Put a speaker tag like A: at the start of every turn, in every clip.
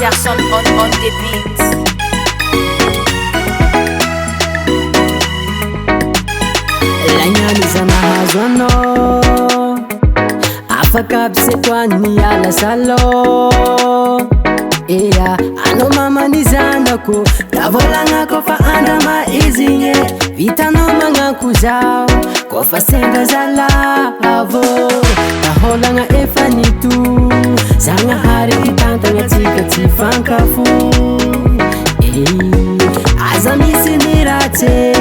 A: Tierson on the beat.
B: Lanyani za mahazo ano afaka bisetwani ala salo iya ano mama nizanako davolanga kofa andama izinye vitano manga kuzao kofa senga zalavo taholanga efanitu zanga hari kitantanga tika tifankafu azamisi nirate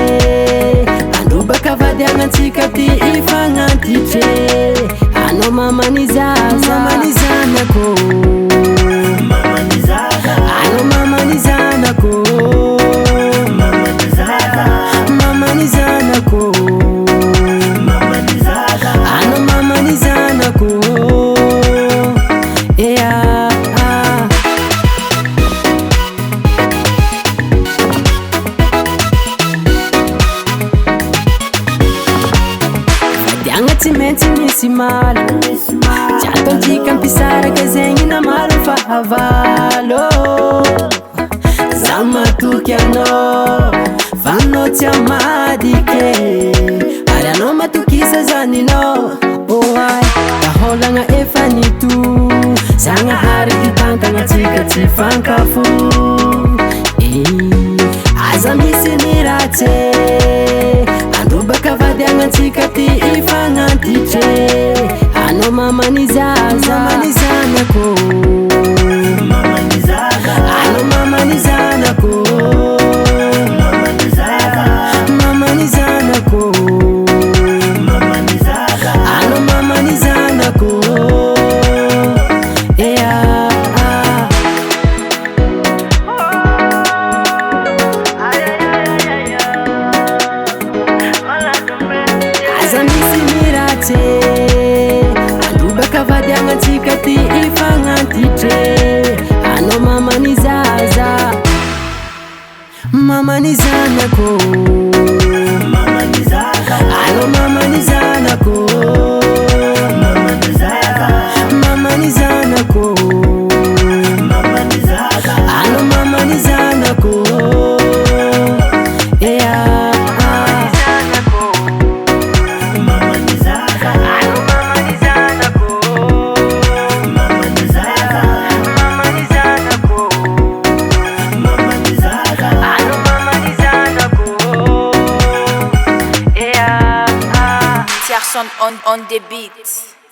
B: bakavadi angantikati ifangantiche ano mama nizaza manizanako ano mama nizanako mama nizanako ano mama nizanako yeah. Menti misi malo Chato jikan pisara kazengi na malo fahavalo Zama tukiano Fano tia madike Ariano matukisa zanino Oh ay Kahola nga efanitu Zanga hari kitanta nga tika tifankafu Azamisi nirate bakavadi angantikati ifangantiche ano mama nizaza manizanako ano mama nizanako mama nizanako ano mama nizanako yeah. Anduba kavadi angantikati ifangantiche ano mama nizaza mama nizanako ano mama nizanako mama nizanako ano mama nizanako yeah.
A: Tierson on the beat.